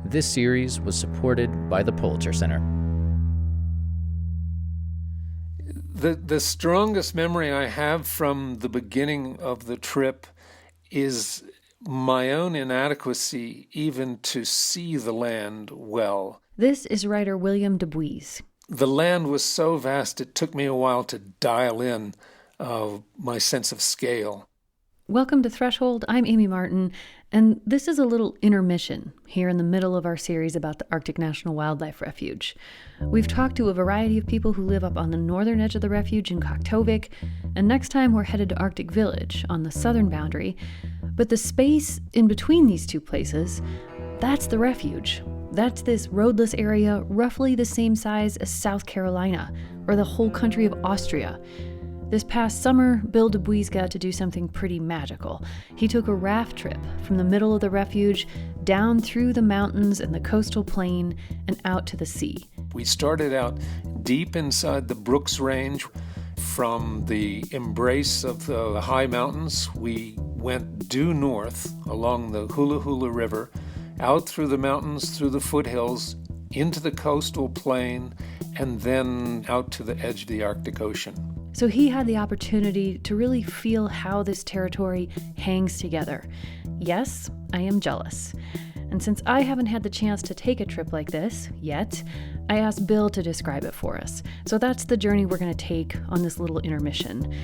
This series was supported by the Pulitzer Center. The strongest memory I have from the beginning of the trip is my own inadequacy even to see the land well. This is writer William deBuys. The land was so vast it took me a while to dial in my sense of scale. Welcome to Threshold. I'm Amy Martin, and this is a little intermission here in the middle of our series about the Arctic National Wildlife Refuge. We've talked to a variety of people who live up on the northern edge of the refuge in Kaktovik, and next time we're headed to Arctic Village on the southern boundary. But the space in between these two places, that's the refuge. That's this roadless area roughly the same size as South Carolina or the whole country of Austria. This past summer, Bill deBuys got to do something pretty magical. He took a raft trip from the middle of the refuge down through the mountains and the coastal plain and out to the sea. We started out deep inside the Brooks Range. From the embrace of the high mountains, we went due north along the Hula Hula River, out through the mountains, through the foothills, into the coastal plain, and then out to the edge of the Arctic Ocean. So he had the opportunity to really feel how this territory hangs together. Yes, I am jealous. And since I haven't had the chance to take a trip like this yet, I asked Bill to describe it for us. So that's the journey we're going to take on this little intermission.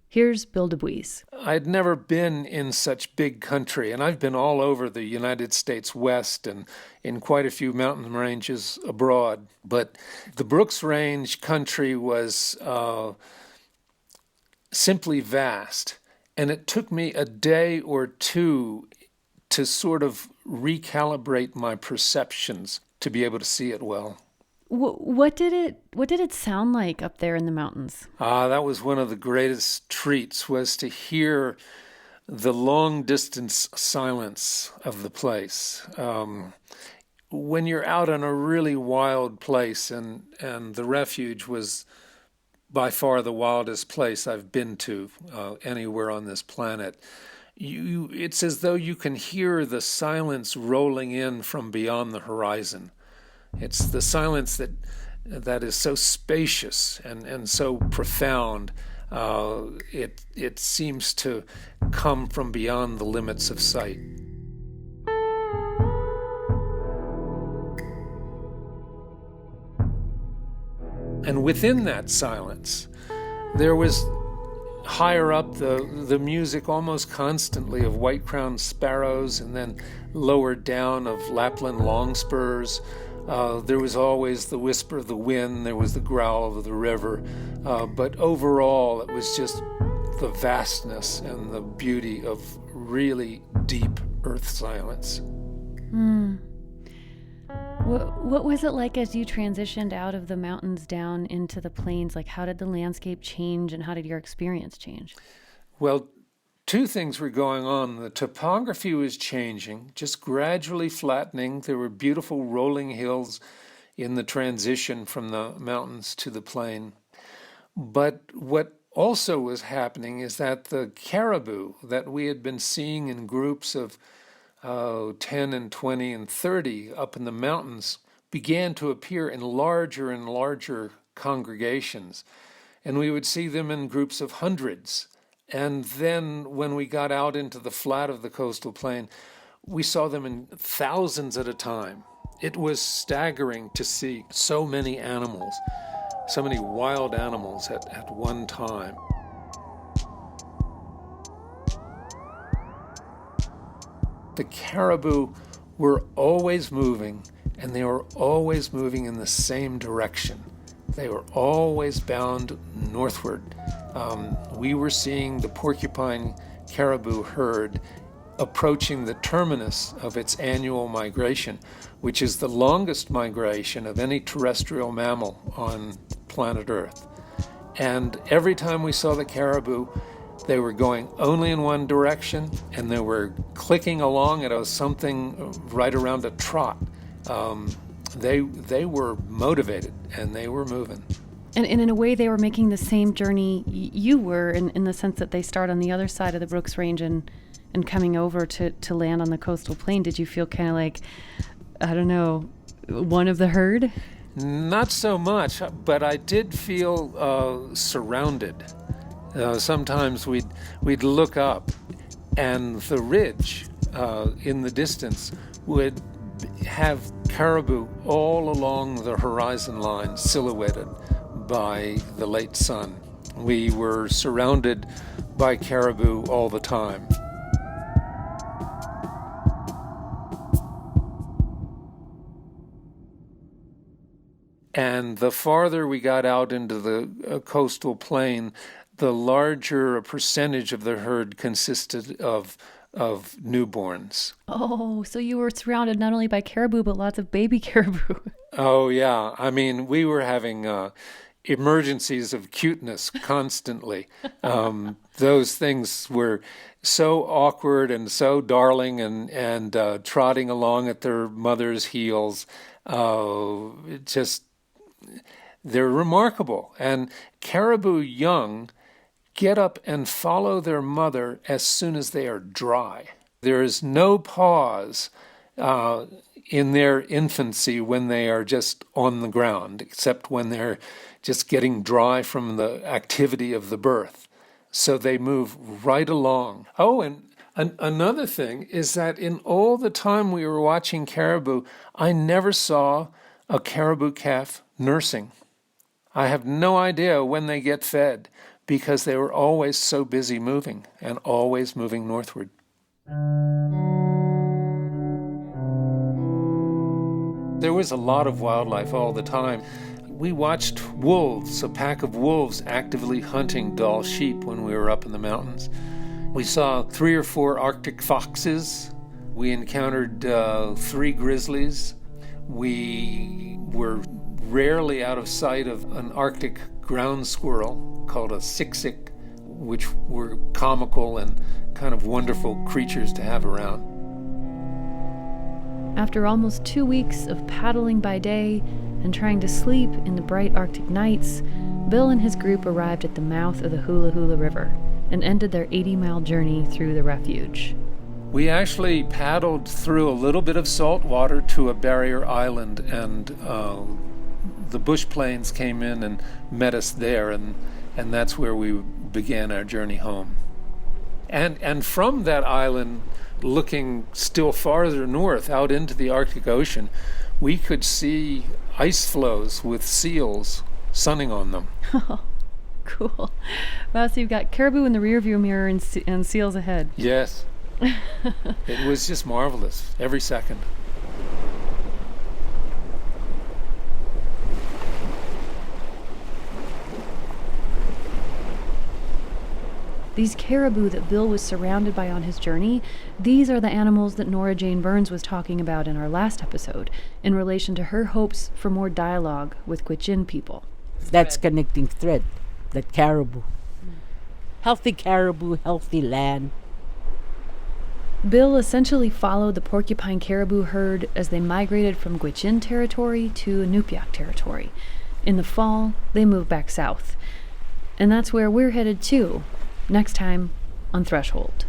Here's Bill deBuys. I'd never been in such big country, and I've been all over the United States West and in quite a few mountain ranges abroad. But the Brooks Range country was simply vast, and it took me a day or two to sort of recalibrate my perceptions to be able to see it well. What did it sound like up there in the mountains? That was one of the greatest treats, was to hear the long distance silence of the place. When you're out in a really wild place, and the refuge was by far the wildest place I've been to anywhere on this planet, it's as though you can hear the silence rolling in from beyond the horizon. It's the silence that is so spacious and so profound. It seems to come from beyond the limits of sight. And within that silence, there was higher up the music almost constantly of white-crowned sparrows, and then lower down of Lapland longspurs. There was always the whisper of the wind, there was the growl of the river, but overall it was just the vastness and the beauty of really deep earth silence. What was it like as you transitioned out of the mountains down into the plains? Like, how did the landscape change, and how did your experience change? Well, two things were going on. The topography was changing, just gradually flattening. There were beautiful rolling hills in the transition from the mountains to the plain. But what also was happening is that the caribou that we had been seeing in groups of 10 and 20 and 30 up in the mountains began to appear in larger and larger congregations. And we would see them in groups of hundreds. And then when we got out into the flat of the coastal plain, we saw them in thousands at a time. It was staggering to see so many animals, so many wild animals at one time. The caribou were always moving, and they were always moving in the same direction. They were always bound northward. We were seeing the Porcupine caribou herd approaching the terminus of its annual migration, which is the longest migration of any terrestrial mammal on planet Earth. And every time we saw the caribou, they were going only in one direction, and they were clicking along at something right around a trot. They were motivated, and they were moving. And in a way, they were making the same journey you were, in the sense that they start on the other side of the Brooks Range and coming over to land on the coastal plain. Did you feel kind of like I don't know, one of the herd? Not so much, but I did feel surrounded. Sometimes we'd look up, and the ridge in the distance would have caribou all along the horizon line, silhouetted by the late sun. We were surrounded by caribou all the time. And the farther we got out into the coastal plain, the larger a percentage of the herd consisted of newborns. Oh, so you were surrounded not only by caribou, but lots of baby caribou. Oh, yeah. I mean, we were having emergencies of cuteness constantly. Those things were so awkward and so darling and trotting along at their mother's heels. They're remarkable. And caribou young get up and follow their mother as soon as they are dry. There is no pause in their infancy when they are just on the ground, except when they're just getting dry from the activity of the birth. So they move right along. Oh, and another thing is that in all the time we were watching caribou, I never saw a caribou calf nursing. I have no idea when they get fed because they were always so busy moving and always moving northward. There was a lot of wildlife all the time. We watched wolves, a pack of wolves actively hunting Dall sheep when we were up in the mountains. We saw 3 or 4 Arctic foxes. We encountered 3 grizzlies. We were rarely out of sight of an Arctic ground squirrel called a siksik, which were comical and kind of wonderful creatures to have around. After almost 2 weeks of paddling by day and trying to sleep in the bright Arctic nights, Bill and his group arrived at the mouth of the Hula Hula River and ended their 80-mile journey through the refuge. We actually paddled through a little bit of salt water to a barrier island, and the bush planes came in and met us there, and that's where we began our journey home. And from that island, looking still farther north out into the Arctic Ocean, we could see ice floes with seals sunning on them. Oh, cool. Wow, so you've got caribou in the rearview mirror and seals ahead. Yes. It was just marvelous, every second. These caribou that Bill was surrounded by on his journey, these are the animals that Nora Jane Burns was talking about in our last episode in relation to her hopes for more dialogue with Gwich'in people. That's connecting thread, that caribou. Healthy caribou, healthy land. Bill essentially followed the Porcupine caribou herd as they migrated from Gwich'in territory to Inupiaq territory. In the fall, they moved back south. And that's where we're headed too, next time on Threshold.